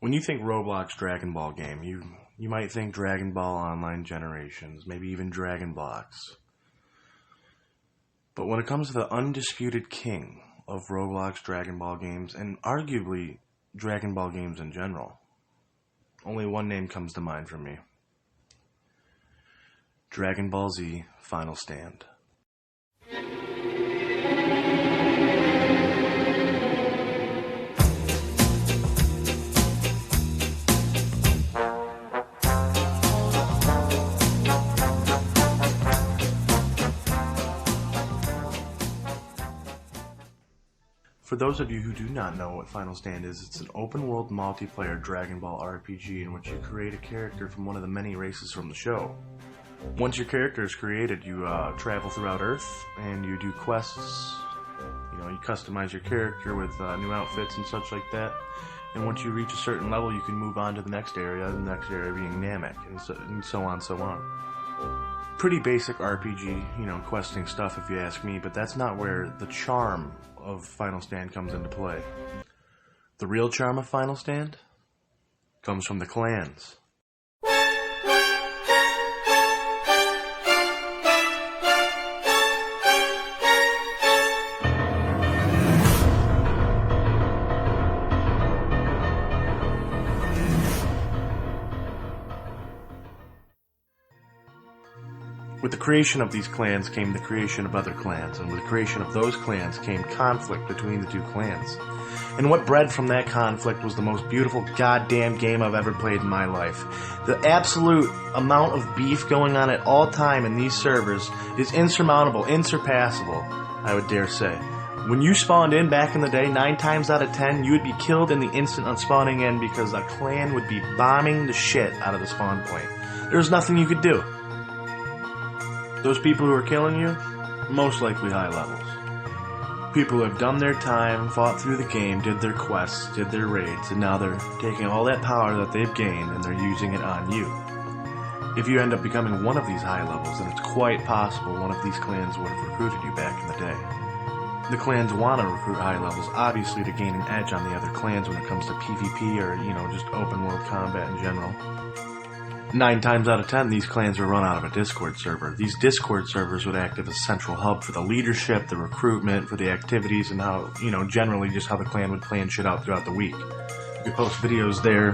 When you think Roblox Dragon Ball game, you might think Dragon Ball Online Generations, maybe even Dragon Blocks. But when it comes to the undisputed king of Roblox Dragon Ball games, and arguably Dragon Ball games in general, only one name comes to mind for me. Dragon Ball Z Final Stand. For those of you who do not know what Final Stand is, it's an open-world multiplayer Dragon Ball RPG in which you create a character from one of the many races from the show. Once your character is created, you travel throughout Earth, and you do quests. You customize your character with new outfits and such like that. And once you reach a certain level, you can move on to the next area being Namek, and so on. Pretty basic RPG, questing stuff if you ask me, but that's not where the charm of Final Stand comes into play. The real charm of Final Stand comes from the clans. With the creation of these clans came the creation of other clans, and with the creation of those clans came conflict between the two clans. And what bred from that conflict was the most beautiful goddamn game I've ever played in my life. The absolute amount of beef going on at all time in these servers is insurmountable, insurpassable, I would dare say. When you spawned in back in the day, 9 times out of 10, you would be killed in the instant on spawning in because a clan would be bombing the shit out of the spawn point. There was nothing you could do. Those people who are killing you, most likely high levels. People who have done their time, fought through the game, did their quests, did their raids, and now they're taking all that power that they've gained and they're using it on you. If you end up becoming one of these high levels, then it's quite possible one of these clans would have recruited you back in the day. The clans want to recruit high levels, obviously to gain an edge on the other clans when it comes to PvP or, just open world combat in general. 9 times out of 10, these clans were run out of a Discord server. These Discord servers would act as a central hub for the leadership, the recruitment, for the activities, and how, generally just how the clan would plan shit out throughout the week. You could post videos there,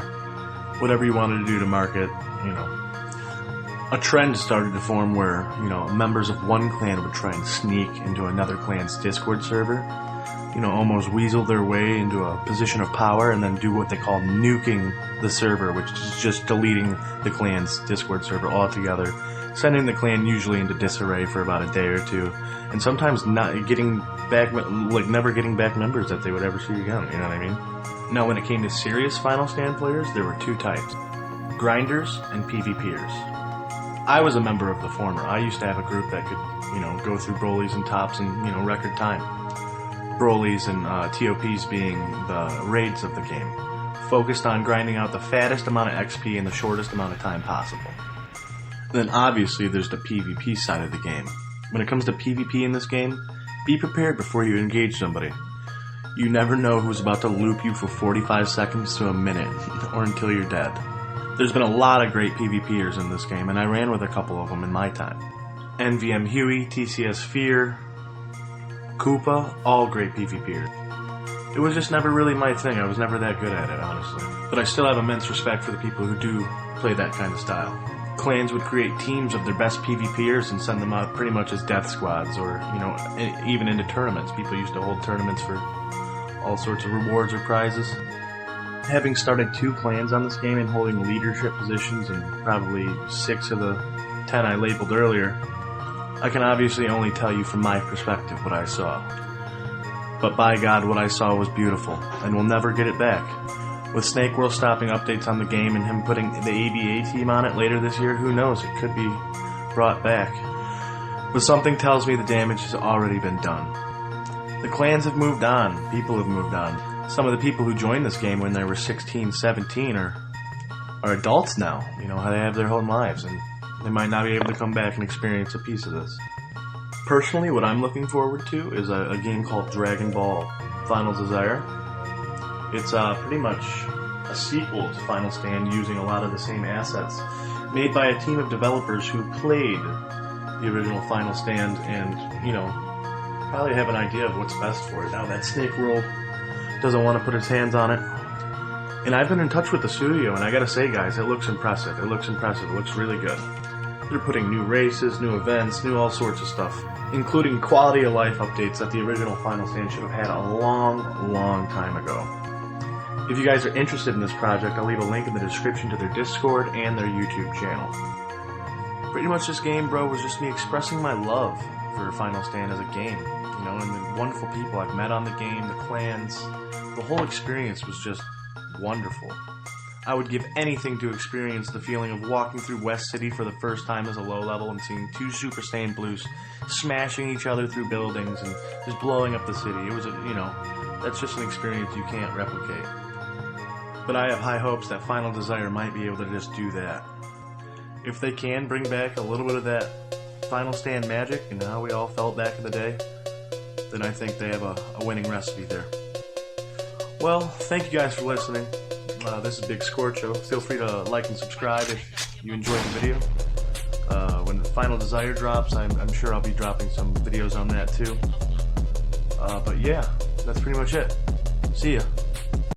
whatever you wanted to do to market, A trend started to form where, members of one clan would try and sneak into another clan's Discord server, almost weasel their way into a position of power and then do what they call nuking the server, which is just deleting the clan's Discord server altogether, sending the clan usually into disarray for about a day or two, and sometimes not getting back, never getting back members that they would ever see again, you know what I mean? Now, when it came to serious Final Stand players, there were 2 types: grinders and PvPers. I was a member of the former. I used to have a group that could, go through Brolys and tops in, record time. Brolys and TOPs being the raids of the game, focused on grinding out the fattest amount of XP in the shortest amount of time possible. Then obviously there's the PvP side of the game. When it comes to PvP in this game, be prepared before you engage somebody. You never know who's about to loop you for 45 seconds to a minute, or until you're dead. There's been a lot of great PvPers in this game, and I ran with a couple of them in my time. NVM Huey, TCS Fear, Koopa, all great PvPers. It was just never really my thing. I was never that good at it, honestly. But I still have immense respect for the people who do play that kind of style. Clans would create teams of their best PvPers and send them out pretty much as death squads, or, even into tournaments. People used to hold tournaments for all sorts of rewards or prizes. Having started 2 clans on this game and holding leadership positions in probably 6 of the 10 I labeled earlier, I can obviously only tell you from my perspective what I saw. But by God, what I saw was beautiful, and we'll never get it back. With Snake World stopping updates on the game and him putting the ABA team on it later this year, who knows, it could be brought back. But something tells me the damage has already been done. The clans have moved on, people have moved on. Some of the people who joined this game when they were 16, 17 are adults now. They have their own lives, and they might not be able to come back and experience a piece of this. Personally, what I'm looking forward to is a game called Dragon Ball Final Desire. It's pretty much a sequel to Final Stand using a lot of the same assets, made by a team of developers who played the original Final Stand and, you know, probably have an idea of what's best for it. Now that Snake World doesn't want to put its hands on it. And I've been in touch with the studio, and I gotta say, guys, it looks impressive. It looks impressive. It looks really good. They're putting new races, new events, new all sorts of stuff, including quality of life updates that the original Final Stand should have had a long, long time ago. If you guys are interested in this project, I'll leave a link in the description to their Discord and their YouTube channel. Pretty much this game, bro, was just me expressing my love for Final Stand as a game, you know, and the wonderful people I've met on the game, the clans. The whole experience was just wonderful. I would give anything to experience the feeling of walking through West City for the first time as a low level and seeing two Super Saiyan Blues smashing each other through buildings and just blowing up the city. It was, you know, that's just an experience you can't replicate. But I have high hopes that Final Desire might be able to just do that. If they can bring back a little bit of that Final Stand magic and how we all felt back in the day, then I think they have a winning recipe there. Well, thank you guys for listening. This is Big Scorcho. Feel free to like and subscribe if you enjoyed the video. When Final Desire drops, I'm sure I'll be dropping some videos on that too. But yeah, that's pretty much it. See ya.